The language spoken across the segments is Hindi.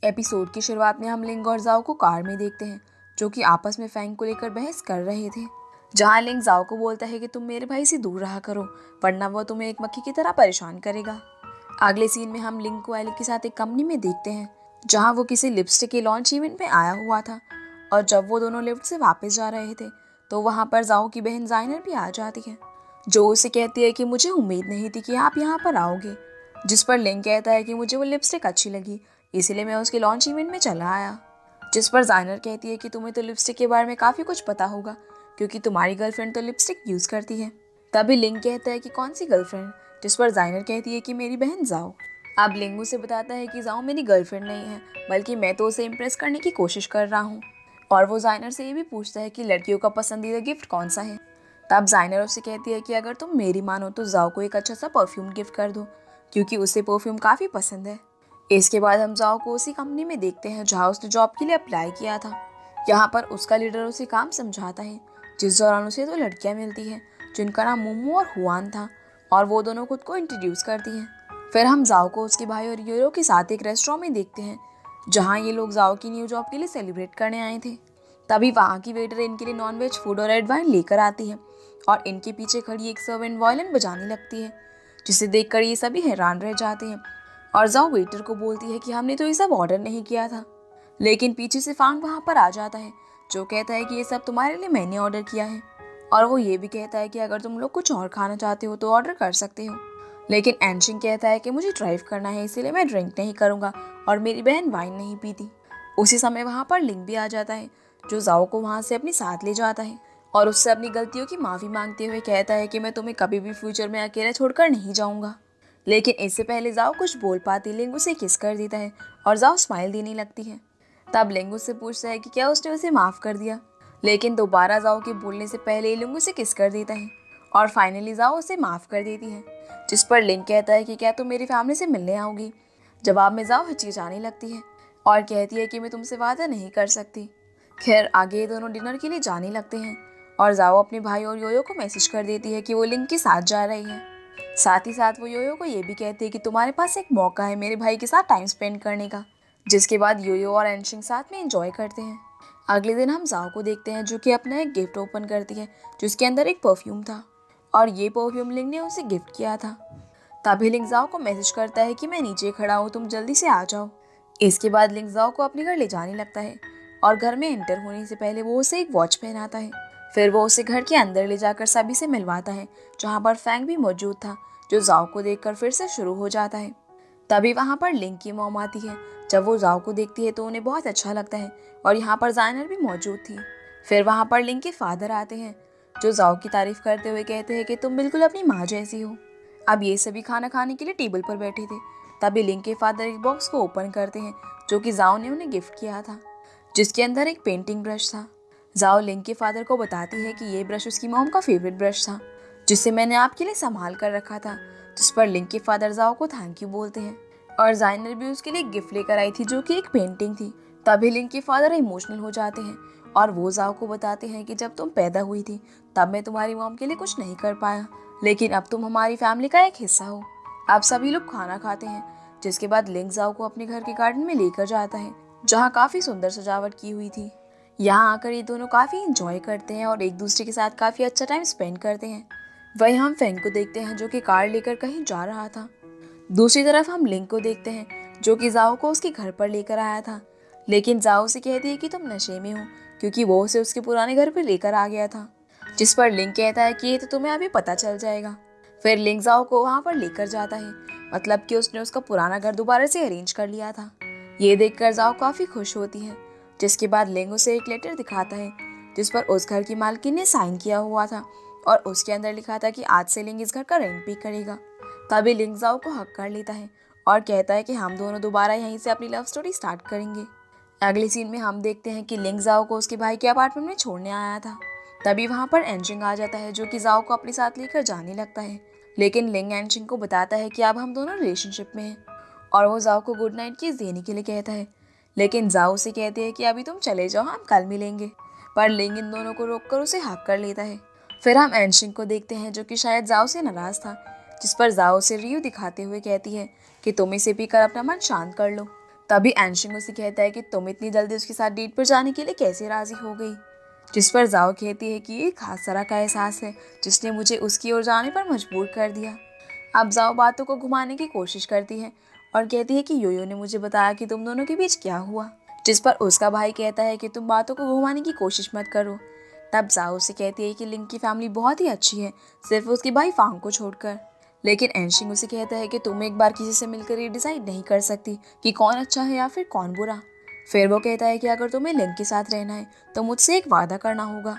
एपिसोड की शुरुआत में हम लिंग और जाओ को कार में देखते हैं, जो कि आपस में फैंग को लेकर बहस कर रहे थे। जहां लिंग जाओ को बोलता है कि तुम मेरे भाई से दूर रहा करो, वरना वो तुम्हें एक मक्खी की तरह परेशान करेगा। अगले सीन में हम लिंग को एली के साथ एक कंपनी में देखते हैं, जहां वो किसी लिपस्टिक के लॉन्च इवेंट में आया हुआ था। और जब वो दोनों लिफ्ट से वापस जा रहे थे, तो वहाँ पर जाओ की बहन जाइनर भी आ जाती है, जो उसे कहती है कि मुझे उम्मीद नहीं थी कि आप यहाँ पर आओगे। जिस पर लिंग कहता है कि मुझे वो लिपस्टिक अच्छी लगी, इसीलिए मैं उसके लॉन्च इवेंट में चला आया। जिस पर जाइनर कहती है कि तुम्हें तो लिपस्टिक के बारे में काफ़ी कुछ पता होगा, क्योंकि तुम्हारी गर्लफ्रेंड तो लिपस्टिक यूज़ करती है। तभी लिंग कहता है कि कौन सी गर्लफ्रेंड, जिस पर जाइनर कहती है कि मेरी बहन जाओ। अब लिंग उसे बताता है कि जाओ मेरी गर्लफ्रेंड नहीं है, बल्कि मैं तो उसे इम्प्रेस करने की कोशिश कर रहा हूँ। और वो जाइनर से ये भी पूछता है कि लड़कियों का पसंदीदा गिफ्ट कौन सा है। तब जाइनर उससे कहती है कि अगर तुम मेरी मानो तो जाओ को एक अच्छा सा परफ्यूम गिफ्ट कर दो, क्योंकि उसे परफ्यूम काफ़ी पसंद है। इसके बाद हम जाओ को उसी कंपनी में देखते हैं जहाँ उसने जॉब के लिए अप्लाई किया था। यहाँ पर उसका लीडर उसे काम समझाता है, जिस दौरान उसे दो लड़कियाँ मिलती हैं, जिनका नाम मोमो और हुआन था, और वो दोनों खुद को इंट्रोड्यूस करती हैं। फिर हम जाओ को उसके भाई और योयो के साथ एक रेस्टोरेंट में देखते हैं, जहाँ ये लोग जाओ की न्यू जॉब के लिए सेलिब्रेट करने आए थे। तभी वहाँ की वेटर इनके लिए नॉनवेज फूड और रेड वाइन लेकर आती है, और इनके पीछे खड़ी एक सर्वेंट वायलिन बजाने लगती है, जिसे देखकर ये सभी हैरान रह जाते हैं। और जाओ वेटर को बोलती है कि हमने तो ये सब ऑर्डर नहीं किया था। लेकिन पीछे से फांग वहाँ पर आ जाता है, जो कहता है कि ये सब तुम्हारे लिए मैंने ऑर्डर किया है। और वो ये भी कहता है कि अगर तुम लोग कुछ और खाना चाहते हो तो ऑर्डर कर सकते हो। लेकिन एनशिंग कहता है कि मुझे ड्राइव करना है, इसीलिए मैं ड्रिंक नहीं करूँगा, और मेरी बहन वाइन नहीं पीती। उसी समय वहाँ पर लिंग भी आ जाता है, जो जाओ को वहाँ से अपने साथ ले जाता है और उससे अपनी गलतियों की माफ़ी मांगते हुए कहता है कि मैं तुम्हें कभी भी फ्यूचर में अकेला छोड़कर नहीं जाऊँगा। लेकिन इससे पहले जाओ कुछ बोल पाती लिंग उसे किस कर देता है, और जाओ स्माइल देने लगती है। तब लिंग उससे पूछता है कि क्या उसने उसे माफ़ कर दिया, लेकिन दोबारा जाओ के बोलने से पहले ही लिंग उसे किस कर देता है, और फाइनली जाओ उसे माफ़ कर देती है। जिस पर लिंग कहता है कि क्या तुम मेरी फैमिली से मिलने आओगी। जवाब में जाओ हिचकिचाने लगती है और कहती है कि मैं तुमसे वादा नहीं कर सकती। खैर आगे ये दोनों डिनर के लिए जाने लगते हैं, और जाओ अपने भाई और योयो को मैसेज कर देती है कि वो लिंग के साथ जा रही है। साथ ही साथ वो योयो को ये भी कहती है कि तुम्हारे पास एक मौका है मेरे भाई के साथ टाइम स्पेंड करने का। जिसके बाद योयो और एनशिंग साथ में एंजॉय करते हैं। अगले दिन हम जाओ को देखते हैं, जो कि अपना एक गिफ्ट ओपन करती है, जिसके अंदर एक परफ्यूम था, और ये परफ्यूम लिंग ने उसे गिफ्ट किया था। तभी लिंग जाओ को मैसेज करता है कि मैं नीचे खड़ा हूँ, तुम जल्दी से आ जाओ। इसके बाद लिंग जाओ को अपने घर ले जाने लगता है, और घर में एंटर होने से पहले वो उसे एक वॉच पहनाता है। फिर वो उसे घर के अंदर ले जाकर सभी से मिलवाता है, जहाँ पर फैंग भी मौजूद था, जो जाओ को देखकर फिर से शुरू हो जाता है। तभी वहाँ पर लिंग की मॉम आती है। जब वो जाओ को देखती है तो उन्हें बहुत अच्छा लगता है, और यहाँ पर जाइनर भी मौजूद थी। फिर वहाँ पर लिंग के फादर आते हैं, जो जाओ की तारीफ करते हुए कहते हैं कि तुम बिल्कुल अपनी माँ जैसी हो। अब ये सभी खाना खाने के लिए टेबल पर बैठे थे। तभी लिंग के फादर एक बॉक्स को ओपन करते हैं, जो कि जाओ ने उन्हें गिफ्ट किया था, जिसके अंदर एक पेंटिंग ब्रश था। जाओ लिंग के फादर को बताती है कि ये ब्रश उसकी मॉम का फेवरेट ब्रश था, जिसे मैंने आपके लिए संभाल कर रखा था। जिस पर लिंग के फादर जाओ को थैंक यू बोलते हैं, और जाइनर भी उसके लिए गिफ्ट लेकर आई थी, जो कि एक पेंटिंग थी। तभी लिंग के फादर इमोशनल हो जाते हैं, और वो जाओ को बताते हैं कि जब तुम पैदा हुई थी तब मैं तुम्हारी मॉम के लिए कुछ नहीं कर पाया, लेकिन अब तुम हमारी फैमिली का एक हिस्सा हो। अब सभी लोग खाना खाते हैं, जिसके बाद लिंग जाओ को अपने घर के गार्डन में लेकर जाता है, जहाँ काफ़ी सुंदर सजावट की हुई थी। यहाँ आकर ये दोनों काफ़ी इंजॉय करते हैं और एक दूसरे के साथ काफ़ी अच्छा टाइम स्पेंड करते हैं। वहीं हम फैंग को देखते हैं, जो कि कार लेकर कहीं जा रहा था। दूसरी तरफ हम लिंग को देखते हैं, जो कि जाओ को उसके घर पर लेकर आया था, लेकिन जाओ से कहती है कि तुम नशे में हो, क्योंकि वो उसे उसके पुराने घर पर लेकर आ गया था। जिस पर लिंग कहता है कि ये तो तुम्हें अभी पता चल जाएगा। फिर लिंग जाओ को वहाँ पर लेकर जाता है, मतलब कि उसने उसका पुराना घर दोबारा से अरेंज कर लिया था। ये देखकर जाओ काफ़ी खुश होती है। जिसके बाद लिंग उसे एक लेटर दिखाता है, जिस पर उस घर की मालकिन ने साइन किया हुआ था, और उसके अंदर लिखा था कि आज से लिंग इस घर का रेंट पे करेगा। तभी लिंग जाओ को हक कर लेता है और कहता है कि हम दोनों दोबारा यहीं से अपनी लव स्टोरी स्टार्ट करेंगे। अगले सीन में हम देखते हैं कि लिंग जाओ को उसके भाई के अपार्टमेंट में छोड़ने आया था। तभी वहाँ पर एनशिंग आ जाता है, जो कि जाओ को अपने साथ लेकर जाने लगता है, लेकिन लिंग एनशिंग को बताता है कि अब हम दोनों रिलेशनशिप में हैं, और वो जाओ को गुड नाइट किस देने के लिए कहता है। लेकिन जाओ उसे कहते हैं कि अभी तुम चले जाओ, हम कल मिलेंगे, पर लिंग इन दोनों को रोककर उसे हक कर लेता है। फिर हम एनशिंग को देखते हैं, जो कि शायद जाओ से नाराज़ था, जिस पर जाओ से रियू दिखाते हुए कहती है कि तुम इसे पीकर अपना मन शांत कर लो, तभी एनशिंग उसे कहता है कि तुम इतनी जल्दी उसके साथ डेट पर जाने के लिए कैसे राजी हो गई। जिस पर जाओ कहती है कि ये खास तरह का एहसास है जिसने मुझे उसकी ओर जाने पर मजबूर कर दिया। अब जाओ बातों को घुमाने की कोशिश करती है और कहती है कि योयो ने मुझे बताया कि तुम दोनों के बीच क्या हुआ। जिस पर उसका भाई कहता है कि तुम बातों को घुमाने की कोशिश मत करो। तब जाओ उसे कहती है कि लिंक की फैमिली बहुत ही अच्छी है, सिर्फ उसके भाई फांग को छोड़कर। लेकिन एनशिंग उसे कहता है कि तुम एक बार किसी से मिलकर ये डिसाइड नहीं कर सकती कि कौन अच्छा है या फिर कौन बुरा। फिर वो कहता है कि अगर तुम्हें लिंक के साथ रहना है तो मुझसे एक वादा करना होगा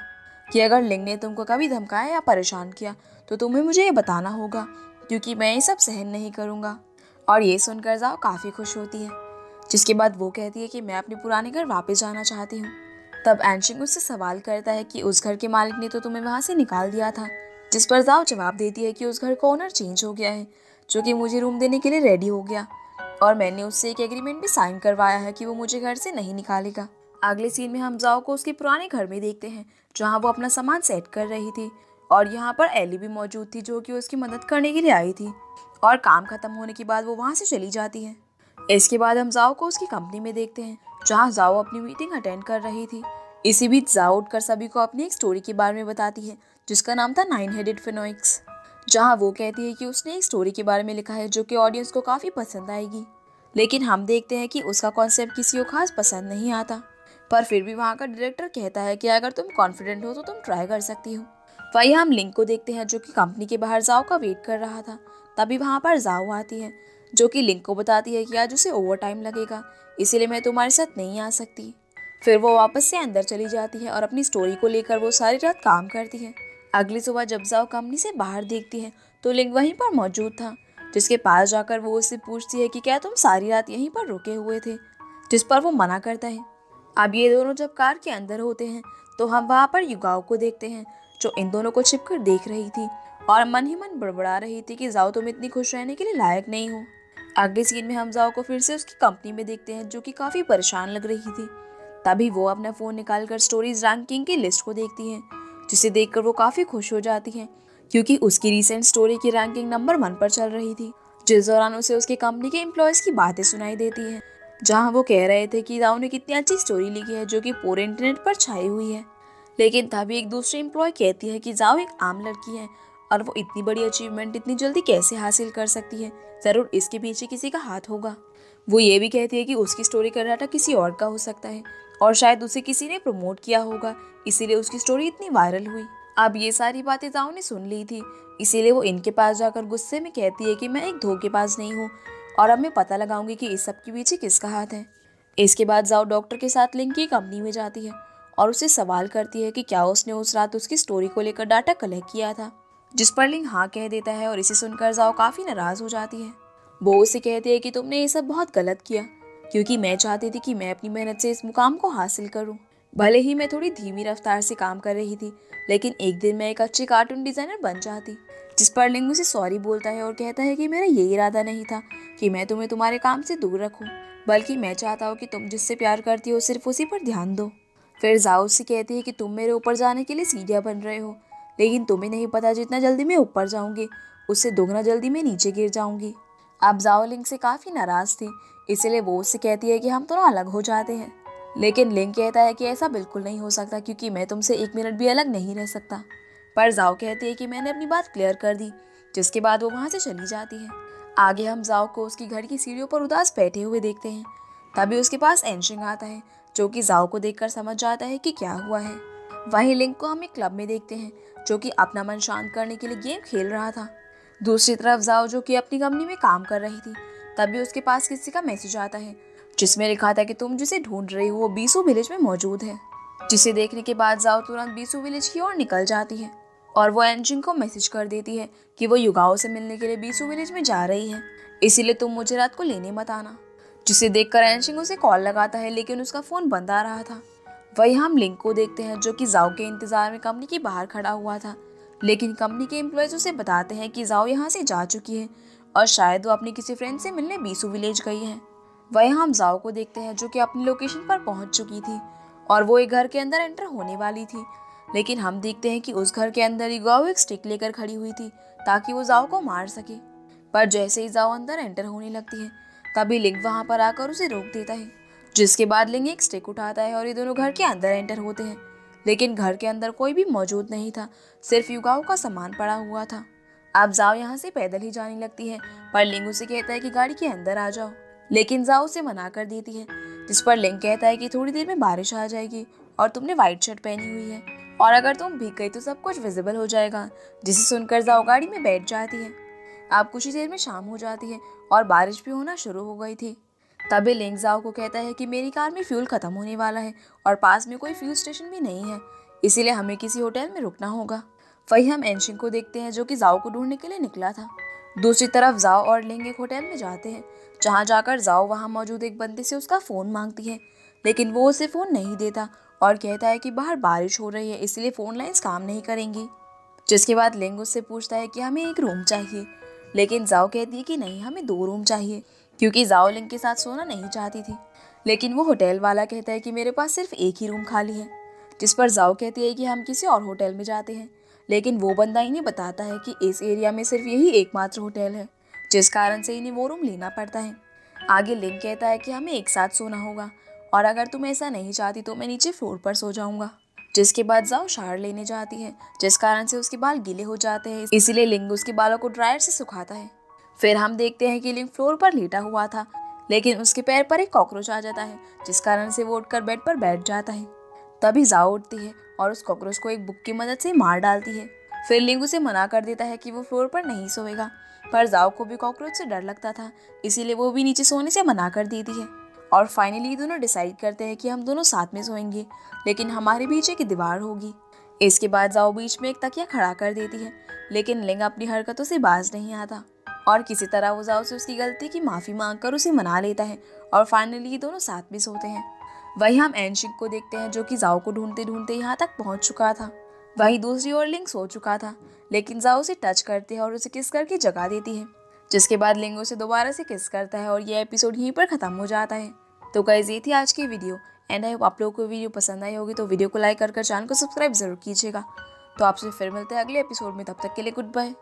कि अगर लिंक ने तुमको कभी धमकाया या परेशान किया तो तुम्हें मुझे ये बताना होगा, क्योंकि मैं ये सब सहन नहीं करूँगा। और ये सुनकर जाओ काफ़ी खुश होती है। जिसके बाद वो कहती है कि मैं अपने पुराने घर वापस जाना चाहती हूँ। तब एनशिंग उससे सवाल करता है कि उस घर के मालिक ने तो तुम्हें वहाँ से निकाल दिया था। जिस पर जाओ जवाब देती है कि उस घर का ओनर चेंज हो गया है, जो कि मुझे रूम देने के लिए रेडी हो गया और मैंने उससे एक एग्रीमेंट भी साइन करवाया है कि वो मुझे घर से नहीं निकालेगा। अगले सीन में हम जाओ को उसके पुराने घर में देखते हैं जहाँ वो अपना सामान सेट कर रही थी और यहाँ पर एली भी मौजूद थी जो कि उसकी मदद करने के लिए आई थी। और काम खत्म होने के बाद वो वहाँ से चली जाती है। इसके बाद हम जाओ को उसकी कंपनी में देखते हैं जहाँ जाओ अपनी मीटिंग अटेंड कर रही थी। इसी बीच जाओ उठकर सभी को अपनी एक स्टोरी के बारे में बताती है जिसका नाम था 9-हेडेड फिनोइक्स, जहाँ वो कहती है कि उसने एक स्टोरी के बारे में लिखा है जो कि ऑडियंस को काफ़ी पसंद आएगी। लेकिन हम देखते हैं कि उसका कॉन्सेप्ट किसी को खास पसंद नहीं आता, पर फिर भी वहाँ का डायरेक्टर कहता है कि अगर तुम कॉन्फिडेंट हो तो तुम ट्राई कर सकती हो। वही हम लिंक को देखते हैं जो कि कंपनी के बाहर जाओ का वेट कर रहा था। तभी वहाँ पर जाओ आती है जो कि लिंक को बताती है कि आज उसे ओवर टाइम लगेगा, इसीलिए मैं तुम्हारे साथ नहीं आ सकती। फिर वो वापस से अंदर चली जाती है और अपनी स्टोरी को लेकर वो सारी रात काम करती है। अगली सुबह जब जाओ कंपनी से बाहर देखती है तो लिंक वहीं पर मौजूद था, जिसके पास जाकर वो उससे पूछती है कि क्या तुम सारी रात यहीं पर रुके हुए थे, जिस पर वो मना करता है। अब ये दोनों जब कार के अंदर होते हैं तो हम वहाँ पर युगाओ को देखते हैं जो इन दोनों को छिपकर देख रही थी और मन ही मन बड़बड़ा रही थी कि जाओ तुम इतनी खुश रहने के लिए लायक नहीं हो। अगले सीन में हम जाओ को फिर से उसकी कंपनी में देखते हैं जो कि काफ़ी परेशान लग रही थी। तभी वो अपना फ़ोन निकालकर स्टोरीज रैंकिंग की लिस्ट को देखती है, जिसे देखकर वो काफ़ी खुश हो जाती है क्योंकि उसकी रीसेंट स्टोरी की रैंकिंग नंबर 1 पर चल रही थी। जिस दौरान उसे उसके कंपनी के एम्प्लॉयज़ की बातें सुनाई देती हैं जहाँ वो कह रहे थे कि जाओ ने कितनी अच्छी स्टोरी लिखी है जो कि पूरे इंटरनेट पर छाई हुई है। लेकिन तभी एक दूसरी एम्प्लॉय कहती है कि जाओ एक आम लड़की है और वो इतनी बड़ी अचीवमेंट इतनी जल्दी कैसे हासिल कर सकती है, ज़रूर इसके पीछे किसी का हाथ होगा। वो ये भी कहती है कि उसकी स्टोरी का डाटा किसी और का हो सकता है और शायद उसे किसी ने प्रमोट किया होगा, इसीलिए उसकी स्टोरी इतनी वायरल हुई। अब ये सारी बातें जाओ ने सुन ली थी, इसीलिए वो इनके पास जाकर गुस्से में कहती है कि मैं एक धोखेबाज नहीं हूँ और अब मैं पता लगाऊंगी कि इस सब के पीछे किसका हाथ है। इसके बाद जाओ डॉक्टर के साथ लिंक की कंपनी में जाती है और उससे सवाल करती है कि क्या उसने उस रात उसकी स्टोरी को लेकर डाटा कलेक्ट किया था, जिस पर लिंक हाँ कह देता है और इसे सुनकर जाओ काफ़ी नाराज़ हो जाती है। वो उसे कहती है कि तुमने ये सब बहुत गलत किया क्योंकि मैं चाहती थी कि मैं अपनी मेहनत से इस मुकाम को हासिल करूं। भले ही मैं थोड़ी धीमी रफ्तार से काम कर रही थी, लेकिन एक दिन मैं एक अच्छी कार्टून डिज़ाइनर बन जाती। जिस पर लिंग उसे सॉरी बोलता है और कहता है कि मेरा ये इरादा नहीं था कि मैं तुम्हें तुम्हारे काम से दूर रखूं, बल्कि मैं चाहता हूँ कि तुम जिससे प्यार करती हो सिर्फ उसी पर ध्यान दो। फिर जाओ उससे कहती है कि तुम मेरे ऊपर जाने के लिए सीढ़ियाँ बन रहे हो, लेकिन तुम्हें नहीं पता जितना जल्दी मैं ऊपर जाऊंगी उससे दोगुना जल्दी मैं नीचे गिर जाऊंगी। अब जाओ लिंक से काफ़ी नाराज़ थी, इसीलिए वो उससे कहती है कि हम दोनों अलग हो जाते हैं। लेकिन लिंक कहता है कि ऐसा बिल्कुल नहीं हो सकता क्योंकि मैं तुमसे 1 मिनट भी अलग नहीं रह सकता। पर जाओ कहती है कि मैंने अपनी बात क्लियर कर दी, जिसके बाद वो वहाँ से चली जाती है। आगे हम जाओ को उसकी घर की सीढ़ियों पर उदास बैठे हुए देखते हैं। तभी उसके पास एनशिंग आता है जो कि जाओ को देखकर समझ जाता है कि क्या हुआ है। वहीं लिंक को हम एक क्लब में देखते हैं जो कि अपना मन शांत करने के लिए गेम खेल रहा था। दूसरी तरफ जाओ जो कि अपनी कंपनी में काम कर रही थी, तभी उसके पास किसी का मैसेज आता है जिसमें लिखा था कि तुम जिसे ढूंढ रही हो वो बीसू विलेज में मौजूद है। जिसे देखने के बाद जाओ तुरंत बीसू विलेज की ओर निकल जाती है और वो एनजिन को मैसेज कर देती है कि वो युगाओं से मिलने के लिए बीसू विलेज में जा रही है, इसीलिए तुम मुझे रात को लेने मत आना। जिसे देखकर एनशिंग उसे कॉल लगाता है लेकिन उसका फ़ोन बंद आ रहा था। वही हम लिंक को देखते हैं जो कि जाओ के इंतज़ार में कंपनी के बाहर खड़ा हुआ था, लेकिन कंपनी के एम्प्लॉयज़ उसे बताते हैं कि जाओ यहाँ से जा चुकी है और शायद वो अपनी किसी फ्रेंड से मिलने बीसू विलेज गई है। वही हम जाओ को देखते हैं जो कि अपनी लोकेशन पर पहुंच चुकी थी और वो एक घर के अंदर एंटर होने वाली थी, लेकिन हम देखते हैं कि उस घर के अंदर युगाओ एक स्टिक लेकर खड़ी हुई थी ताकि वो जाओ को मार सके। पर जैसे ही जाओ अंदर एंटर होने लगती है तभी लिंग वहाँ पर आकर उसे रोक देता है, जिसके बाद लिंग एक स्टिक उठाता है और ये दोनों घर के अंदर एंटर होते हैं। लेकिन घर के अंदर कोई भी मौजूद नहीं था, सिर्फ युगाओ का सामान पड़ा हुआ था। अब जाओ यहाँ से पैदल ही जाने लगती है, पर लिंग उसे कहता है कि गाड़ी के अंदर आ जाओ, लेकिन जाओ उसे मना कर देती है, जिस पर लिंग कहता है कि थोड़ी देर में बारिश आ जाएगी और तुमने व्हाइट शर्ट पहनी हुई है, और अगर तुम भीग गई तो सब कुछ विजिबल हो जाएगा। जिसे सुनकर जाओ गाड़ी में बैठ जाती है। अब कुछ ही देर में शाम हो जाती है और बारिश भी होना शुरू हो गई थी। तभी लिंग जाओ को कहता है कि मेरी कार में फ्यूल खत्म होने वाला है और पास में कोई फ्यूल स्टेशन भी नहीं है, इसीलिए हमें किसी होटल में रुकना होगा। वही हम एनशिंग को देखते हैं, जो कि जाओ को ढूंढने के लिए निकला था। दूसरी तरफ जाओ और लिंग एक होटल में जाते हैं, जहाँ जाकर जाओ वहाँ मौजूद एक बंदे से उसका फ़ोन मांगती है, लेकिन वो उसे फ़ोन नहीं देता और कहता है कि बाहर बारिश हो रही है, इसलिए फ़ोन लाइंस काम नहीं करेंगी। जिसके बाद लिंग उससे पूछता है कि हमें एक रूम चाहिए, लेकिन जाओ कहती है कि नहीं, हमें 2 रूम चाहिए, क्योंकि जाओ लिंग के साथ सोना नहीं चाहती थी। लेकिन वो होटल वाला कहता है कि मेरे पास सिर्फ एक ही रूम खाली है, जिस पर जाओ कहती है कि हम किसी और होटल में जाते हैं। लेकिन वो बंदा इन्हें बताता है कि इस एरिया में सिर्फ यही एकमात्र होटल है, जिस कारण से इन्हें वो रूम लेना पड़ता है। आगे लिंग कहता है कि हमें एक साथ सोना होगा, और अगर तुम ऐसा नहीं चाहती तो मैं नीचे फ्लोर पर सो जाऊंगा। जिसके बाद जाओ शावर लेने जाती है, जिस कारण से उसके बाल गीले हो जाते हैं, इसीलिए लिंग उसके बालों को ड्रायर से सुखाता है। फिर हम देखते हैं कि लिंग फ्लोर पर लेटा हुआ था, लेकिन उसके पैर पर एक कॉकरोच आ जाता है, जिस कारण से वो उठकर बेड पर बैठ जाता है। तभी जाओ उठती है और उस कॉकरोच को एक बुक की मदद से मार डालती है। फिर लिंग उसे मना कर देता है कि वो फ्लोर पर नहीं सोएगा, पर जाओ को भी कॉकरोच से डर लगता था, इसीलिए वो भी नीचे सोने से मना कर देती है। और फाइनली दोनों डिसाइड करते हैं कि हम दोनों साथ में सोएंगे, लेकिन हमारे बीच एक दीवार होगी। इसके बाद जाओ बीच में एक तकिया खड़ा कर देती है, लेकिन लिंग अपनी हरकतों से बाज नहीं आता और किसी तरह वो जाओ से उसकी गलती की माफ़ी मांगकर उसे मना लेता है, और फाइनली ये दोनों साथ में सोते हैं। वहीं हम एनशिंग को देखते हैं, जो कि जाओ को ढूंढते ढूंढते यहाँ तक पहुँच चुका था। वहीं दूसरी ओर लिंग सो चुका था, लेकिन जाओ उसे टच करती है और उसे किस करके जगा देती है, जिसके बाद लिंग उसे दोबारा से किस करता है और ये एपिसोड यहीं पर ख़त्म हो जाता है। तो गाइस, ये थी आज की वीडियो, एंड आई होप आप लोगों को वीडियो पसंद आई होगी। तो वीडियो को लाइक कर चैनल को सब्सक्राइब जरूर कीजिएगा। तो आपसे फिर मिलते हैं अगले एपिसोड में, तब तक के लिए गुड बाय।